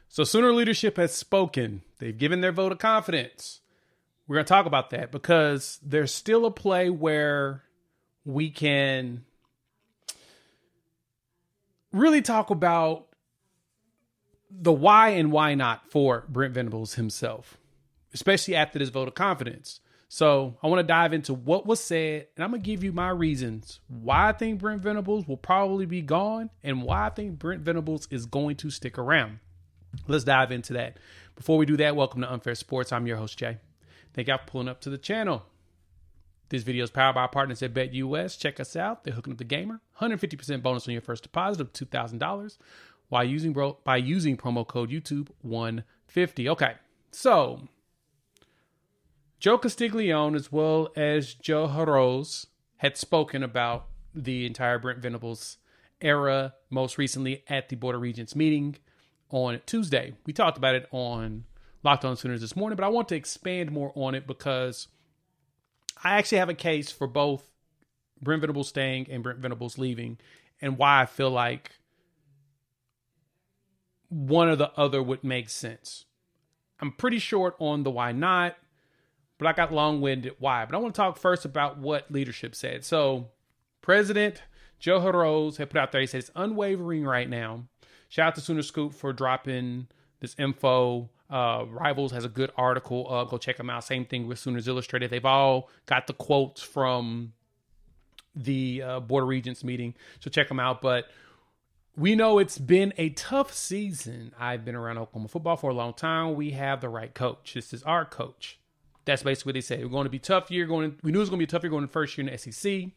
So Sooner leadership has spoken. They've given their vote of confidence. We're going to talk about that because there's still a play where we can really talk about the why and why not for Brent Venables himself, especially after this vote of confidence. So I want to dive into what was said, and I'm going to give you my reasons why I think Brent Venables will probably be gone and why I think Brent Venables is going to stick around. Let's dive into that. Before we do that, welcome to Unfair Sports. I'm your host, Jay. Thank y'all for pulling up to the channel. This video is powered by our partners at BetUS. Check us out. They're hooking up the gamer. 150% bonus on your first deposit of $2,000 by using promo code YouTube150. Okay, so Joe Castiglione as well as Joe Harroz had spoken about the entire Brent Venables era, most recently at the Board of Regents meeting on Tuesday. We talked about it on Locked On Sooners this morning, but I want to expand more on it because I actually have a case for both Brent Venables staying and Brent Venables leaving and why I feel like one or the other would make sense. I'm pretty short on the why not, but I got long-winded why. But I want to talk first about what leadership said. So President Joe Harroz had put out there, he said it's unwavering right now. Shout out to Sooner Scoop for dropping this info. Rivals has a good article up. Go check them out. Same thing with Sooners Illustrated. They've all got the quotes from the Board of Regents meeting, so check them out. But we know it's been a tough season. I've been around Oklahoma football for a long time. We have the right coach. This is our coach. That's basically what they say. We're going to be a tough year. We knew it was going to be a tough year going to the first year in the SEC.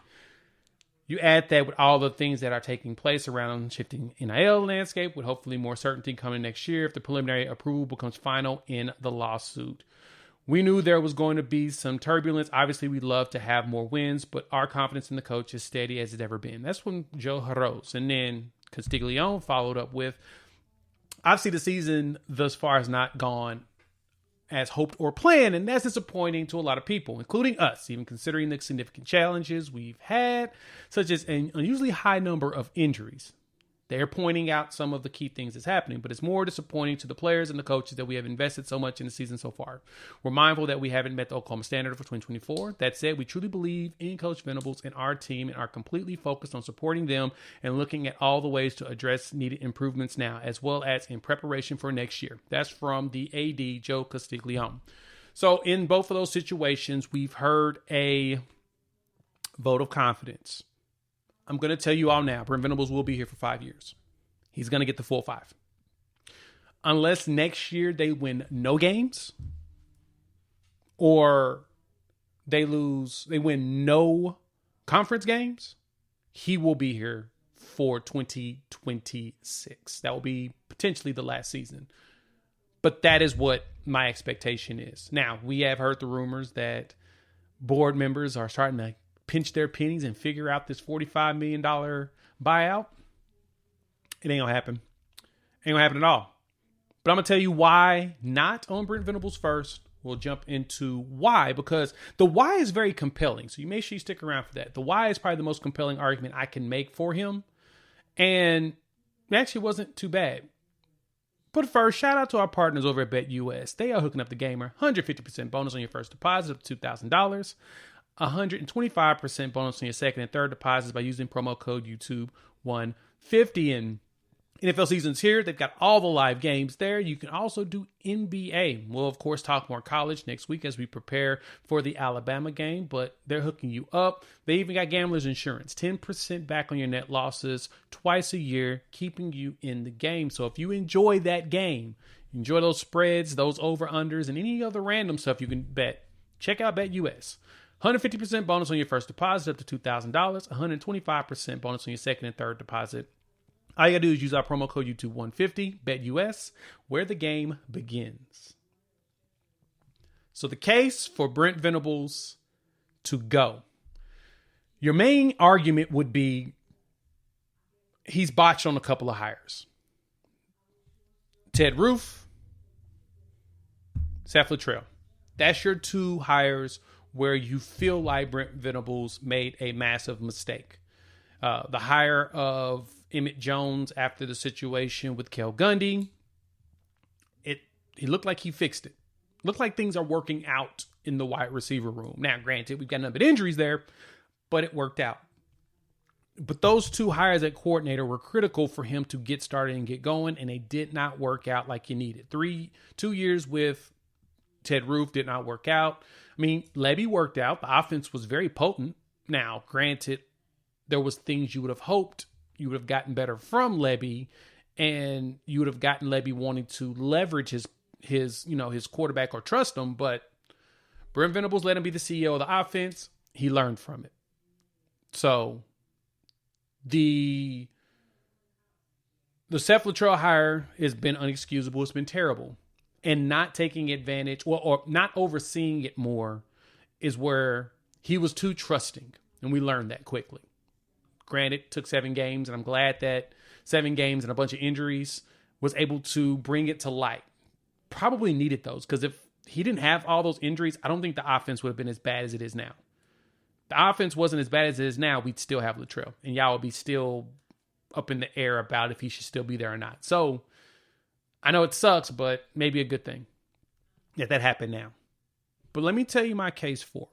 You add that with all the things that are taking place around shifting NIL landscape, with hopefully more certainty coming next year if the preliminary approval becomes final in the lawsuit. We knew there was going to be some turbulence. Obviously, we'd love to have more wins, but our confidence in the coach is steady as it's ever been. That's from Joe Harroz. And then Castiglione followed up with, obviously the season thus far has not gone as hoped or planned, and that's disappointing to a lot of people, including us, even considering the significant challenges we've had, such as an unusually high number of injuries. They're pointing out some of the key things that's happening, but it's more disappointing to the players and the coaches that we have invested so much in the season so far. We're mindful that we haven't met the Oklahoma standard for 2024. That said, we truly believe in Coach Venables and our team and are completely focused on supporting them and looking at all the ways to address needed improvements now, as well as in preparation for next year. That's from the AD, Joe Castiglione. So in both of those situations, we've heard a vote of confidence. I'm going to tell you all now, Brent Venables will be here for 5 years. He's going to get the full 5. Unless next year they win no games or they win no conference games, he will be here for 2026. That will be potentially the last season. But that is what my expectation is. Now, we have heard the rumors that board members are starting to pinch their pennies and figure out this $45 million buyout. It ain't gonna happen. Ain't gonna happen at all. But I'm gonna tell you why not on Brent Venables first. We'll jump into why, because the why is very compelling. So you make sure you stick around for that. The why is probably the most compelling argument I can make for him. And it actually wasn't too bad. But first, shout out to our partners over at BetUS. They are hooking up the gamer. 150% bonus on your first deposit of $2,000. 125% bonus on your second and third deposits by using promo code YouTube150. And NFL season's here. They've got all the live games there. You can also do NBA. We'll, of course, talk more college next week as we prepare for the Alabama game, but they're hooking you up. They even got gambler's insurance, 10% back on your net losses twice a year, keeping you in the game. So if you enjoy that game, enjoy those spreads, those over-unders, and any other random stuff you can bet, check out BetUS. 150% bonus on your first deposit up to $2,000. 125% bonus on your second and third deposit. All you got to do is use our promo code YouTube150, BetUS, where the game begins. So the case for Brent Venables to go. Your main argument would be he's botched on a couple of hires. Ted Roof, Seth Luttrell. That's your two hires where you feel like Brent Venables made a massive mistake. The hire of Emmett Jones after the situation with Kel Gundy. he looked like he fixed it. Looked like things are working out in the wide receiver room. Now, granted, we've got nothing but injuries there, but it worked out. But those 2 hires at coordinator were critical for him to get started and get going, and they did not work out like you needed. 2 years with Ted Roof did not work out. I mean, Lebby worked out. The offense was very potent. Now, granted, there was things you would have hoped you would have gotten better from Lebby, and you would have gotten Lebby wanting to leverage his quarterback or trust him. But Brent Venables let him be the CEO of the offense. He learned from it. So the Seth Luttrell hire has been unexcusable. It's been terrible. And not taking advantage or not overseeing it more is where he was too trusting. And we learned that quickly. Granted, it took 7 games, and I'm glad that 7 games and a bunch of injuries was able to bring it to light. Probably needed those, because if he didn't have all those injuries, I don't think the offense would have been as bad as it is now. The offense wasn't as bad as it is now, we'd still have Luttrell. And y'all would be still up in the air about if he should still be there or not. So I know it sucks, but maybe a good thing that happened now. But let me tell you my case for.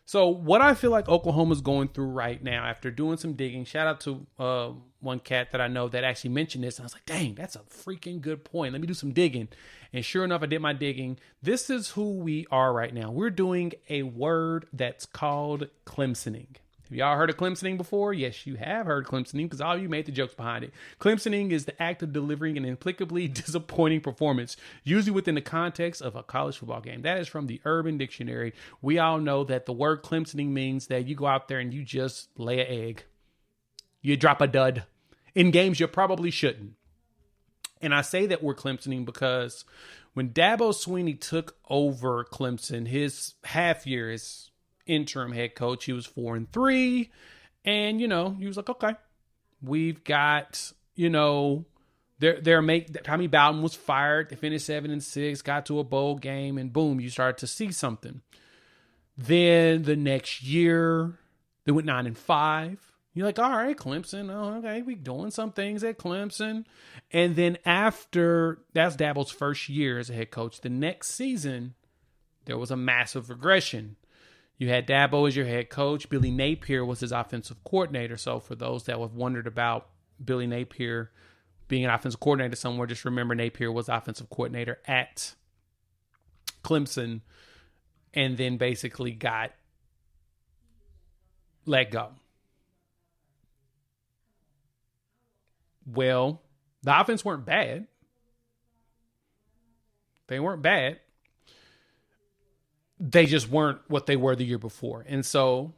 So what I feel like Oklahoma's going through right now, after doing some digging, shout out to one cat that I know that actually mentioned this. And I was like, dang, that's a freaking good point. Let me do some digging. And sure enough, I did my digging. This is who we are right now. We're doing a word that's called Clemsoning. Have y'all heard of Clemsoning before? Yes, you have heard Clemsoning, because all of you made the jokes behind it. Clemsoning is the act of delivering an implicably disappointing performance, usually within the context of a college football game. That is from the Urban Dictionary. We all know that the word Clemsoning means that you go out there and you just lay an egg. You drop a dud in games you probably shouldn't. And I say that we're Clemsoning because when Dabo Swinney took over Clemson, his half year is interim head coach, he was 4-3, and he was like, okay, we've got, Tommy Bowden was fired, they finished 7-6, got to a bowl game, and boom, you started to see something. Then the next year, they went 9-5. You're like, all right, Clemson, oh, okay, we doing some things at Clemson. And then after, that's Dabo's first year as a head coach, the next season, there was a massive regression. You had Dabo as your head coach. Billy Napier was his offensive coordinator. So for those that have wondered about Billy Napier being an offensive coordinator somewhere, just remember Napier was offensive coordinator at Clemson and then basically got let go. Well, the offense weren't bad. They weren't bad. They just weren't what they were the year before. And so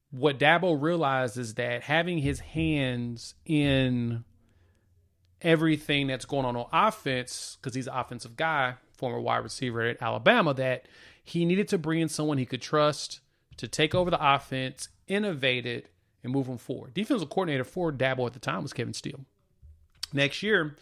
what Dabo realized is that having his hands in everything that's going on offense, because he's an offensive guy, former wide receiver at Alabama, that he needed to bring in someone he could trust to take over the offense, innovate it, and move them forward. Defensive coordinator for Dabo at the time was Kevin Steele. Next year,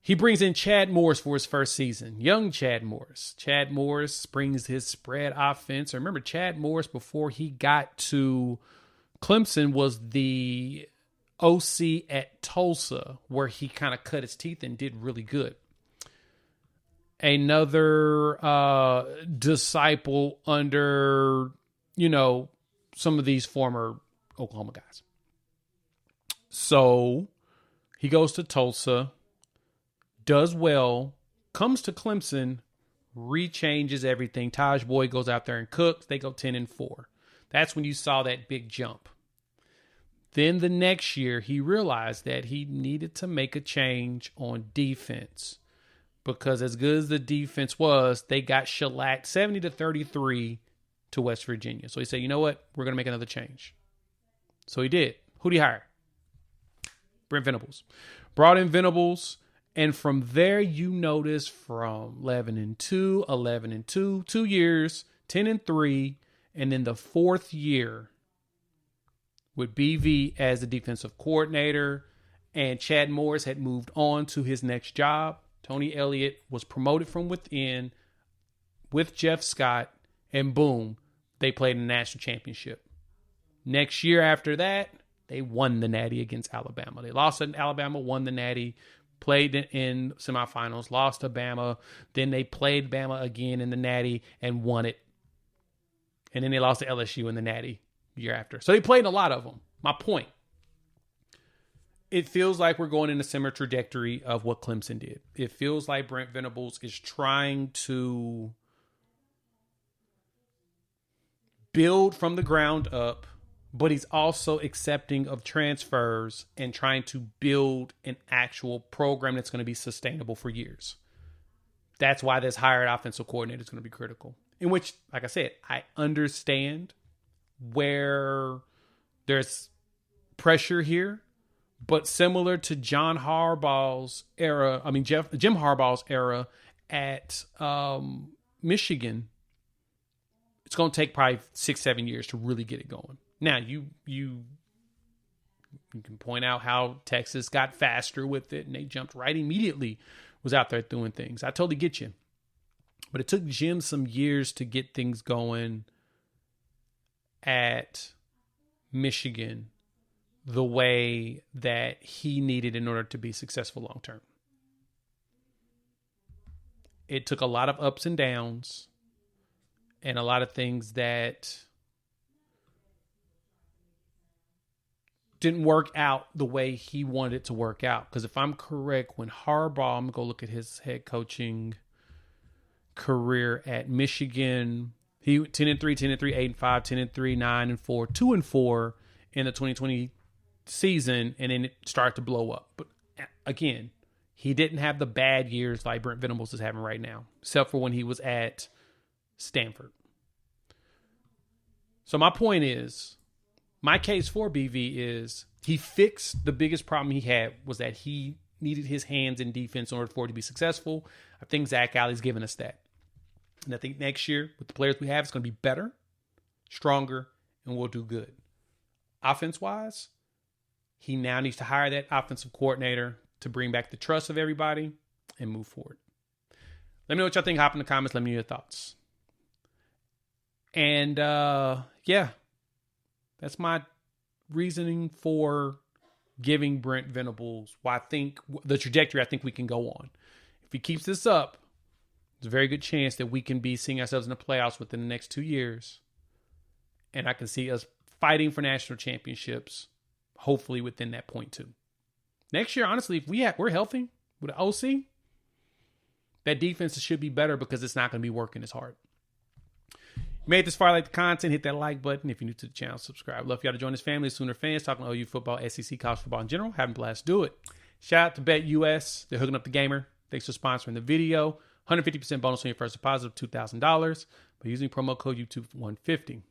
he brings in Chad Morris for his first season. Young Chad Morris. Chad Morris brings his spread offense. Remember, Chad Morris, before he got to Clemson, was the OC at Tulsa, where he kind of cut his teeth and did really good. Another disciple under, some of these former Oklahoma guys. So he goes to Tulsa, does well, comes to Clemson, rechanges everything. Taj Boyd goes out there and cooks. They go 10-4. That's when you saw that big jump. Then the next year, he realized that he needed to make a change on defense, because as good as the defense was, they got shellacked 70-33 to West Virginia. So he said, you know what? We're going to make another change. So he did. Who did he hire? Brent Venables. Brought in Venables. And from there, you notice from 11-2, 11-2, 2 years, 10-3, and then the fourth year with BV as the defensive coordinator, and Chad Morris had moved on to his next job. Tony Elliott was promoted from within with Jeff Scott, and boom, they played in the national championship. Next year after that, they won the Natty against Alabama. They lost in Alabama, won the Natty. played in semifinals, lost to Bama. Then they played Bama again in the Natty and won it. And then they lost to LSU in the Natty year after. So they played in a lot of them. My point. It feels like we're going in a similar trajectory of what Clemson did. It feels like Brent Venables is trying to build from the ground up, but he's also accepting of transfers and trying to build an actual program that's going to be sustainable for years. That's why this hired offensive coordinator is going to be critical. In which, like I said, I understand where there's pressure here, but similar to Jim Harbaugh's era at Michigan, it's going to take probably 6-7 years to really get it going. Now, you can point out how Texas got faster with it, and they jumped right immediately, was out there doing things. I totally get you. But it took Jim some years to get things going at Michigan the way that he needed in order to be successful long term. It took a lot of ups and downs and a lot of things that didn't work out the way he wanted it to work out. Because if I'm correct, when Harbaugh, I'm going to go look at his head coaching career at Michigan, he 10-3, 10-3, 8-5, 10-3, 9-4, 2-4 in the 2020 season, and then it started to blow up. But again, he didn't have the bad years like Brent Venables is having right now, except for when he was at Stanford. So my point is, my case for BV is he fixed the biggest problem he had, was that he needed his hands in defense in order for it to be successful. I think Zach Alley's given us that. And I think next year, with the players we have, it's going to be better, stronger, and we'll do good. Offense-wise, he now needs to hire that offensive coordinator to bring back the trust of everybody and move forward. Let me know what y'all think. Hop in the comments. Let me know your thoughts. And, yeah, that's my reasoning for giving Brent Venables why I think the trajectory I think we can go on. If he keeps this up, there's a very good chance that we can be seeing ourselves in the playoffs within the next 2 years. And I can see us fighting for national championships, hopefully within that point too. Next year, honestly, if we're healthy with the OC, that defense should be better because it's not going to be working as hard. You made this far, like the content, hit that like button. If you're new to the channel, subscribe. Love for y'all to join this family of Sooner fans talking OU football, SEC, college football in general. Having a blast. Do it. Shout out to Bet US. They're hooking up the gamer. Thanks for sponsoring the video. 150% bonus on your first deposit of $2,000 by using promo code YouTube150.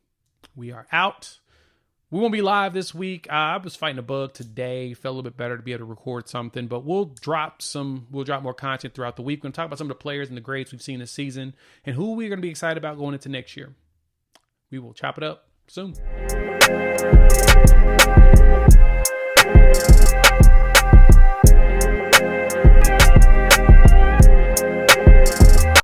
We are out. We won't be live this week. I was fighting a bug today. Felt a little bit better to be able to record something, but we'll drop more content throughout the week. We're going to talk about some of the players and the grades we've seen this season and who we're going to be excited about going into next year. We will chop it up soon.